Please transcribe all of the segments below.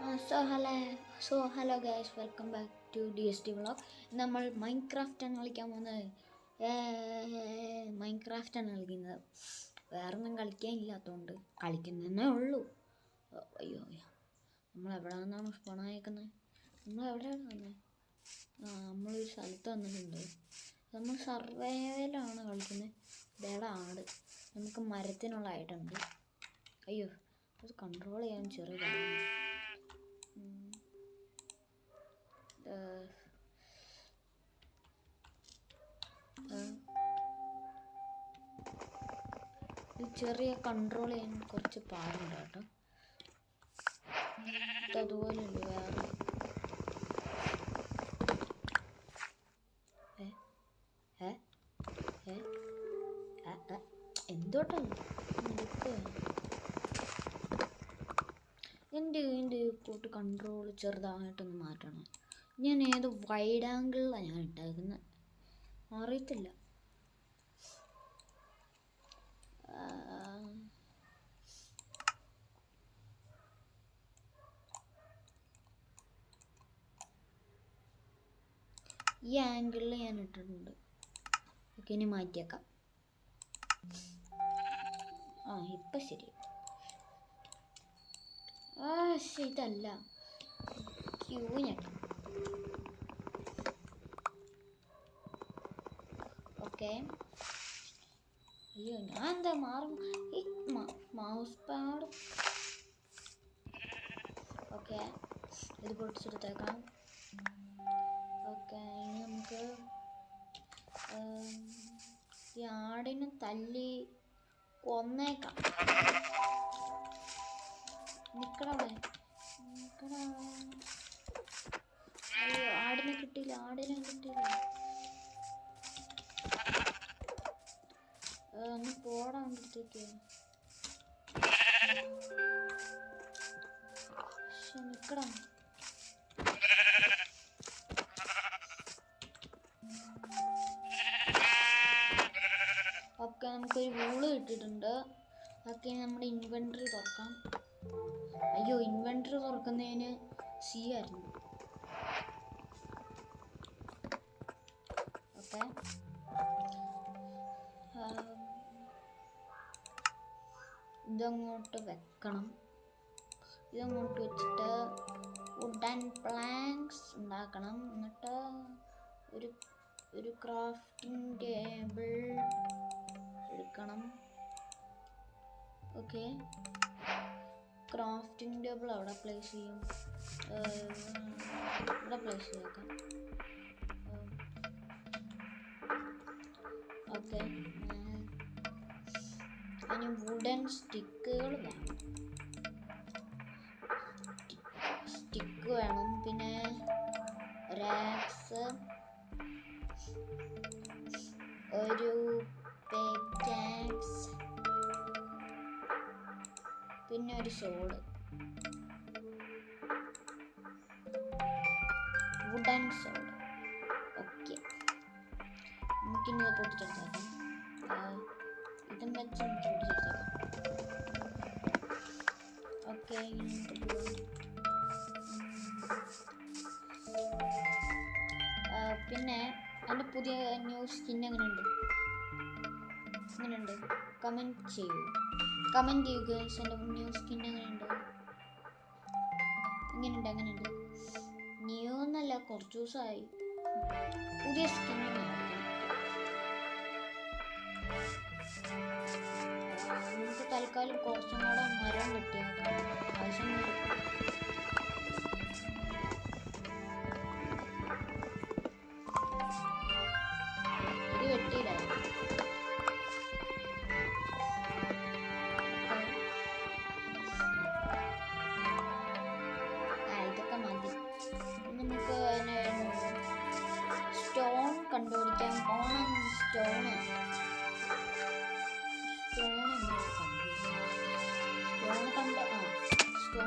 Hello guys, welcome back to DSD vlog. നമ്മൾ മൈൻക്രാഫ്റ്റാണ് കളിക്കാൻ പോകുന്നത്. മൈൻക്രാഫ്റ്റാണ് കളിക്കുന്നത്. വേറൊന്നും കളിക്കാനില്ലാത്തതുകൊണ്ട് കളിക്കുന്നതന്നെ ഉള്ളൂ. അയ്യോ നമ്മൾ എവിടെ നിന്നാണ് സ്പോണായേക്കുന്നത്? നമ്മൾ എവിടെയാണ് വന്നത്? നമ്മളൊരു സ്ഥലത്ത് വന്നിട്ടുണ്ട്. നമ്മൾ സർവൈവലാണ് കളിക്കുന്നത്. ഇതേടെ ആട് നമുക്ക് മരത്തിനുള്ള ആയിട്ടുണ്ട്. അയ്യോ, അത് കൺട്രോൾ ചെയ്യാൻ ചെറിയതാണ്. ചെറിയ കൺട്രോൾ ചെയ്യാൻ കുറച്ച് പാടുണ്ട് കേട്ടോ. അതുപോലെ വേറെ എന്തോട്ടാണ് എൻ്റെ കൂട്ട് കൺട്രോൾ ചെറുതായിട്ടൊന്ന് മാറ്റണം. ഞാൻ ഏത് വൈഡ് ആംഗിളിലാണ് ഞാൻ ഇട്ടേക്കുന്നത് അറിയത്തില്ല. ഈ ആംഗിളിൽ ഞാൻ ഇട്ടിട്ടുണ്ട്. ഓക്കെ, ഇനി മാറ്റിയേക്കാം. ഇപ്പം ശരി. ഇതല്ല ക്യൂ ഞെട്ടാം. ഓക്കെ, അയ്യോ ഞാൻ എന്താ മാറും ഈ മൗസ് പാഡ്. ഓക്കെ, ഇത് പൊട്ടിച്ചെടുത്തേക്കാം. ഓക്കെ, ഇനി നമുക്ക് ഈ ആടിനെ തല്ലി കൊന്നേക്കാം. നിക്കടവിടെ. അയ്യോ, ആടിനെ കിട്ടിയില്ല. ഒന്ന് പോടാൻ വേണ്ടിയിട്ടേക്ക്. നിക്കടാ. ഓക്കെ, നമുക്കൊരു വൂള് കിട്ടിയിട്ടുണ്ട്. ഓക്കെ, നമ്മുടെ ഇൻവെൻട്രി തുറക്കാം. അയ്യോ, ഇൻവെൻട്രി തുറക്കുന്നതിന് സി ആയിരുന്നു. ഓക്കെ, ഇതങ്ങോട്ട് വെക്കണം. ഇതങ്ങോട്ട് വെച്ചിട്ട് വുഡൻ പ്ലാങ്ക്സ് ഉണ്ടാക്കണം. എന്നിട്ട് ഒരു ക്രാഫ്റ്റിംഗ് ടേബിൾ എടുക്കണം. ഓക്കെ, ക്രാഫ്റ്റിംഗ് ടേബിൾ അവിടെ പ്ലേസ് ചെയ്യും. ഇവിടെ പ്ലേസ് ചെയ്തേക്കാം. ഓക്കെ, ഇനി വുഡൻ സ്റ്റിക്കുകൾ വേണം. സ്റ്റിക്ക് വേണം, പിന്നെ റാക്സ്, ഒരു പിക്കാക്സ്, പിന്നെ ഒരു സോഡ്. വുഡൻ സോഡ്. ഓക്കെ, നമുക്കിനി ഇത് പൊട്ടിച്ചെടുത്തേക്കാം. ഇതും വെച്ച് നമുക്ക് പൊട്ടിച്ചെടുത്തേക്കാം. ഓക്കെ, പിന്നെ എൻ്റെ പുതിയ ന്യൂ സ്കിൻ എങ്ങനെയുണ്ട്? കമൻറ്റ് ചെയ്യുക എൻ്റെ ന്യൂ സ്കിൻ എങ്ങനെയുണ്ട്? ന്യൂ എന്നല്ല, കുറച്ച് ദിവസമായി. പുതിയ സ്കിൻ നമുക്ക് തൽക്കാലം കുറച്ചും കൂടെ മരം വെട്ടിയേക്കാം. ആവശ്യം വരും. ഇത് വെട്ടിയില്ലായിരുന്നു. ഇതൊക്കെ മതി. നമുക്ക് സ്റ്റോൺ കണ്ടുപിടിക്കാൻ പോണം. സ്റ്റോൺ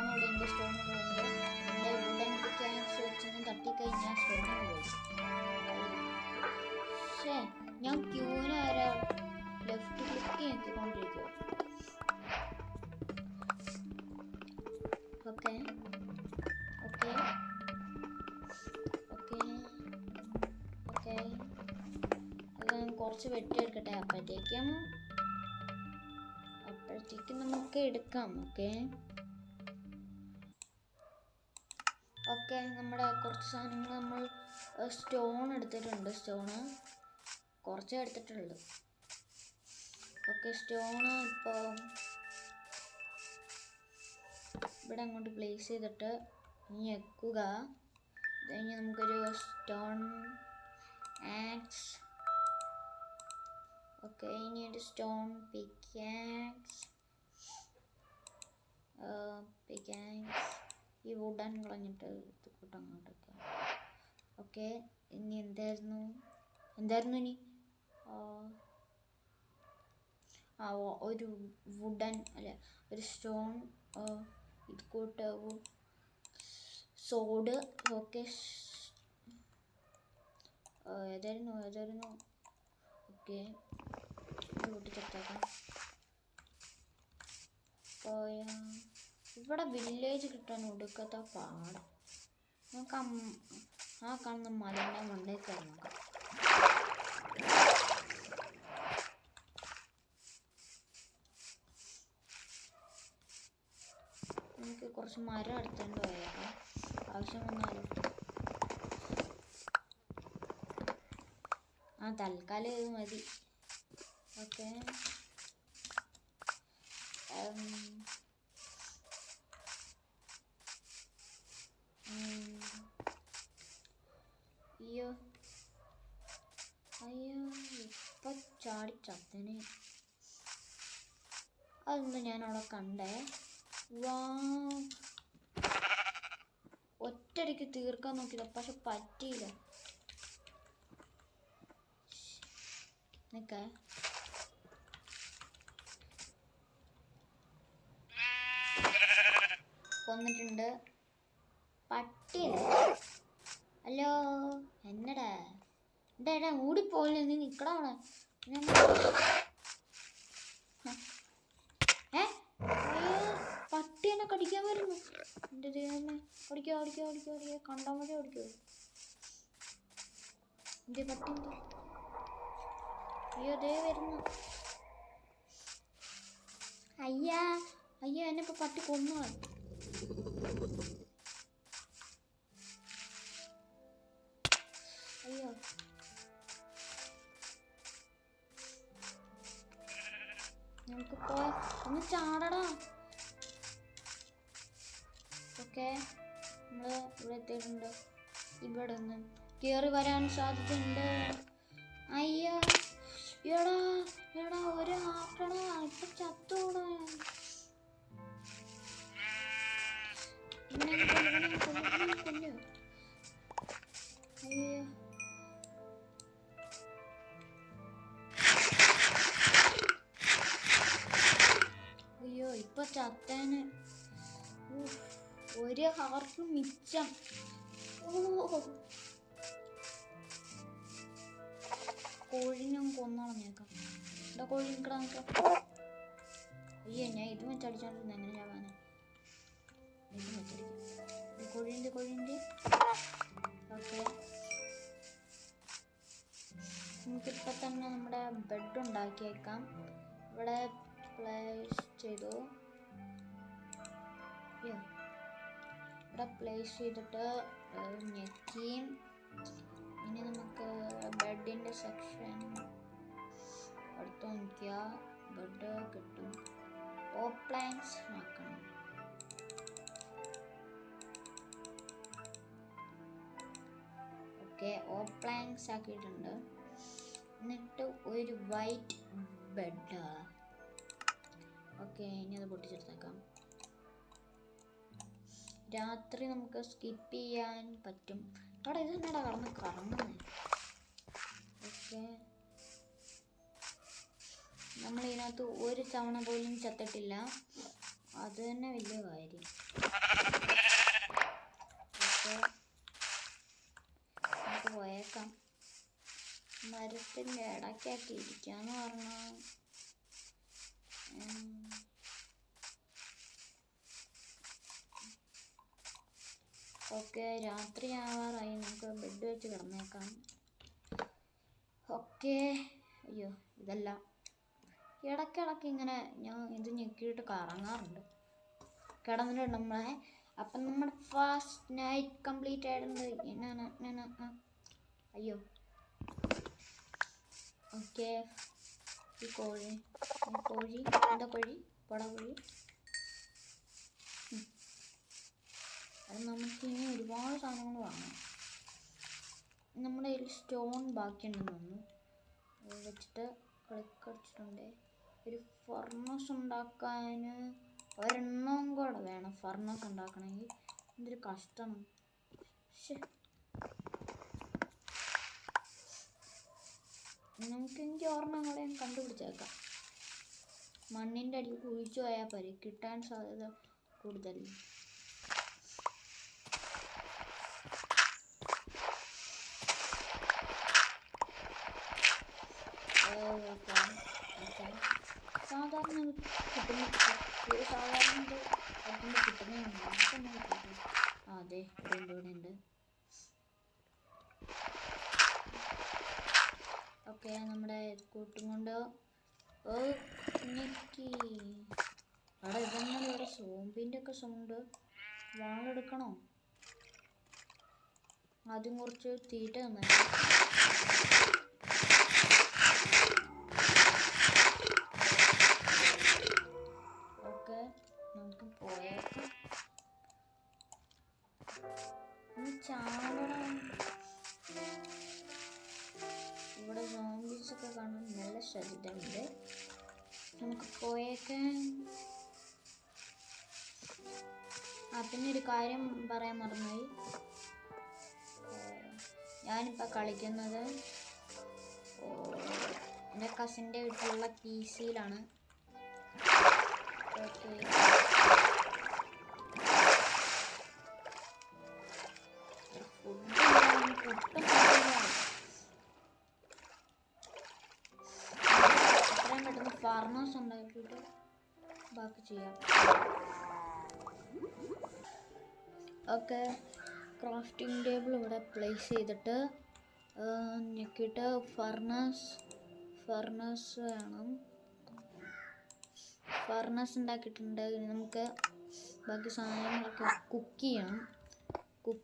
ഇവിടെ ഉണ്ട്. എൻ്റെ വുഡൻ പിക്കാക്സ് വെച്ചൊന്നും തട്ടിക്കഴിഞ്ഞാൽ സ്റ്റോണിന് പോകും. പക്ഷേ ഞാൻ ക്യൂവിന് വരെ ലെഫ്റ്റ് ക്ലിക്ക് നോക്കിക്കൊണ്ടിരിക്കുക. ഓക്കെ, കുറച്ച് വെട്ടിയെടുക്കട്ടെ. അപ്പോഴത്തേക്കും നമുക്ക് എടുക്കാം. ഓക്കെ നമ്മുടെ കുറച്ച് സാധനങ്ങൾ നമ്മൾ സ്റ്റോൺ എടുത്തിട്ടുണ്ട്. സ്റ്റോണ് കുറച്ചേ എടുത്തിട്ടുള്ളൂ. ഓക്കെ, സ്റ്റോണ് ഇപ്പോൾ ഇവിടെ അങ്ങോട്ട് പ്ലേസ് ചെയ്തിട്ട് ഞെക്കുക. കഴിഞ്ഞ് നമുക്കൊരു സ്റ്റോൺ ആക്സ്. ഓക്കെ, ഇനി ഒരു സ്റ്റോൺ പിക്കാക്സ്. ഈ വുഡൻ കളഞ്ഞിട്ട് അങ്ങോട്ടൊക്കെ. ഓക്കെ, ഇനി എന്തായിരുന്നു ഇനി ഒരു വുഡൻ അല്ല ഒരു സ്റ്റോൺ ഇത് കൂട്ട് സോഡ്. ഓക്കെ, ഏതായിരുന്നു ഓക്കെ, കൂട്ടിച്ചേർത്തേക്കാം. ഇവിടെ വില്ലേജ് കിട്ടാൻ ഒടുക്കത്ത പാടാം. നമുക്ക് ആ കാണുന്ന മലയുടെ മണ്ടയിൽ കയറി നോക്കാം. നമുക്ക് കുറച്ച് മരം എടുത്തുകൊണ്ട് പോയേക്കാം, ആവശ്യം വന്നാലും. തൽക്കാലം ഇത് മതി. ഓക്കെ, അയ്യോ ഇപ്പൊ ചാടിച്ചത്തനെ. അതെന്താ ഞാൻ അവിടെ കണ്ടേ? ഒറ്റയടിക്ക് തീർക്കാൻ നോക്കിയതാ, പക്ഷെ പറ്റിയില്ല. നിക്ക കൊന്നിട്ടുണ്ട്. പട്ടിയല്ലേ? ഹലോ, എന്നടാ എടാ ഓടിപ്പോയില്ലേ? നീ നിക്കടാണ്. പട്ടി എന്നെ കടിക്കാൻ വരുന്നു. എൻ്റെ ദൈവമേ, ഓടിക്കോ കണ്ടാൽ മതി, ഓടിക്കോ. എൻ്റെ പട്ടി എന്താ? അയ്യോ, ദേ വരുന്നു. അയ്യോ, എന്നെ ഇപ്പൊ പട്ടി കൊന്നു. അയ്യോ, നമുക്ക് ഒന്ന് ചാടടാ. ഓക്കെ, നമ്മൾ ഇവിടെ എത്തിയിട്ടുണ്ട്. ഇവിടെ നിന്ന് കയറി വരാൻ സാധ്യതയുണ്ട്. അയ്യോ, എടാ ഒരു ആക്കടാ, ഇപ്പൊ ചത്തോടാ. കൊല്ലു. അയ്യോ ഇപ്പൊ ചത്തേന്. ഒരു ഹാർട്ട് മിച്ചം. കോഴിനെ കൊന്നോളഞ്ഞേക്കാം. എന്താ കോഴി നിൽക്കടാ നോക്കാം. അയ്യോ, ഞാൻ ഇത് വെച്ചടിച്ചോണ്ടിരുന്ന എങ്ങനെ ചാവാനാ? ഇത് വെച്ചടിക്കാം. കോഴിൻ്റെ. ഓക്കെ, നമുക്കിപ്പോൾ തന്നെ നമ്മുടെ ബെഡ് ഉണ്ടാക്കിയേക്കാം. ഇവിടെ പ്ലേസ് ചെയ്തു. ഇവിടെ പ്ലേസ് ചെയ്തിട്ട് ഞെക്കിയും. ഇനി നമുക്ക് ബെഡിൻ്റെ സെക്ഷൻ എടുത്ത് നോക്കിയ ബെഡ് കിട്ടും. ഓപ്ലാങ്സ് ആക്കണം. ഓക്കെ, ഓപ്ലാങ്സ് ആക്കിയിട്ടുണ്ട്. എന്നിട്ട് ഒരു വൈറ്റ് ബെഡ്. ഓക്കെ, ഇനി അത് പൊട്ടിച്ചെടുത്തേക്കാം. രാത്രി നമുക്ക് സ്കിപ്പ് ചെയ്യാൻ പറ്റും. അവിടെ ഇത് തന്നെയാടാ കറങ്ങുന്നത്. ഓക്കെ, നമ്മളിതിനകത്ത് ഒരു തവണ പോലും ചത്തിട്ടില്ല. അത് തന്നെ വലിയ കാര്യം. ഓക്കെ, നമുക്ക് പോയേക്കാം. മരത്തിൻ്റെ ഇടയ്ക്കൊക്കെ ഇരിക്കാന്ന് പറഞ്ഞാൽ ഓക്കെ, രാത്രി ആവാറായി. നമുക്ക് ബെഡ് വെച്ച് കിടന്നേക്കാം. ഓക്കെ, അയ്യോ ഇതല്ല, ഇടയ്ക്കിടയ്ക്ക് ഇങ്ങനെ ഞാൻ ഇത് ഞെക്കിയിട്ട് കറങ്ങാറുണ്ട്. കിടന്നിട്ടുണ്ട് നമ്മളെ. അപ്പം നമ്മുടെ ഫസ്റ്റ് നൈറ്റ് കംപ്ലീറ്റ് ആയിട്ടുണ്ട്. അയ്യോ ഓക്കെ. ഈ കോഴി എന്താ കോഴി? പട കോഴി. അത് നമുക്ക് ഇനി ഒരുപാട് സാധനങ്ങൾ വാങ്ങാം. നമ്മുടെ കയ്യിൽ സ്റ്റോൺ ബാക്കിയുണ്ടെന്ന് തോന്നുന്നു. അത് വെച്ചിട്ട് കളിക്കടിച്ചിട്ടുണ്ട്. ഒരു ഫർണസ് ഉണ്ടാക്കാൻ ഒരെണ്ണം കൂടെ വേണം. ഫർണസ് ഉണ്ടാക്കണമെങ്കിൽ എന്തൊരു കഷ്ടമാണ്. നമുക്ക് ഒരെണ്ണം കൂടെ കണ്ടുപിടിച്ചേക്കാം. മണ്ണിൻ്റെ അടിയിൽ കുഴിച്ചു പോയാൽ പോരെ, കിട്ടാൻ സാധ്യത കൂടുതൽ. സാധാരണ കിട്ടുന്നുണ്ട്. അതെ ഇവിടെ ഉണ്ട്. ഓക്കെ, നമ്മുടെ കൂട്ടും കൊണ്ട് അവിടെ ഇതെന്നാൽ ഇവിടെ സോമ്പിൻ്റെ ഒക്കെ സൗണ്ട്. വാളെടുക്കണോ? ആദ്യം കുറച്ച് തീറ്റ തന്നെ. ഓക്കെ, നമുക്ക് പോയേക്കാം. ചാവണം. ഇവിടെ സോംബീസ് ഒക്കെ കാണാൻ നല്ല ശ്രദ്ധയുണ്ട്. നമുക്ക് പോയേക്കാം. പിന്നെ ഒരു കാര്യം പറയാൻ മറന്നുപോയി. ഞാനിപ്പോൾ കളിക്കുന്നത് എൻ്റെ കസിൻ്റെ വീട്ടിലുള്ള PC-യിലാണ്. ഓക്കെ, എത്രയും പെട്ടെന്ന് ഫാർമേഴ്സ് ഉണ്ടാക്കിയിട്ട് ബാക്കി ചെയ്യാം. ഓക്കെ, ക്രാഫ്റ്റിംഗ് ടേബിൾ ഇവിടെ പ്ലേസ് ചെയ്തിട്ട് ഞെക്കിയിട്ട് ഫർണസ് വേണം. ഫർണസ് ഉണ്ടാക്കിയിട്ടുണ്ട്. നമുക്ക് ബാക്കി സാധനങ്ങളൊക്കെ കുക്ക്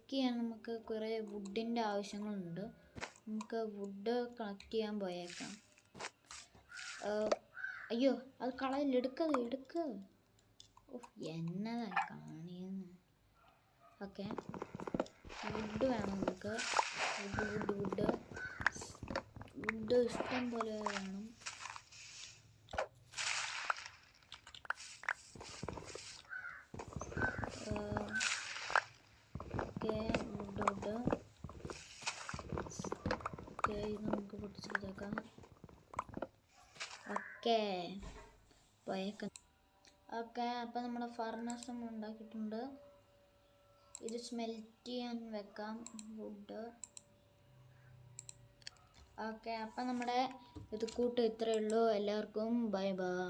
ചെയ്യാൻ നമുക്ക് കുറേ വുഡിൻ്റെ ആവശ്യങ്ങളുണ്ട്. നമുക്ക് വുഡ് കളക്ട് ചെയ്യാൻ പോയേക്കാം. അയ്യോ അത് കളയില്ല, എടുക്ക. എന്നതാ കാണിയെന്ന്. ഓക്കെ, വുഡ് വേണം നമുക്ക്. വുഡ് ഇഷ്ടം പോലെ വേണം. Okay, would. ഓക്കെ, ഇത് നമുക്ക് പൊട്ടിച്ചെടുത്തേക്കാം. ഓക്കെ, പോയേക്കാം. ഓക്കെ, അപ്പം നമ്മുടെ ഫർണസ് നമ്മൾ ഉണ്ടാക്കിയിട്ടുണ്ട്. ഇത് സ്മെൽറ്റ് ചെയ്യാൻ വെക്കാം വുഡ്. ഓക്കെ, അപ്പം നമ്മുടെ ഇത് കൂട്ട് ഇത്രയേ ഉള്ളൂ. എല്ലാവർക്കും ബൈ ബൈ.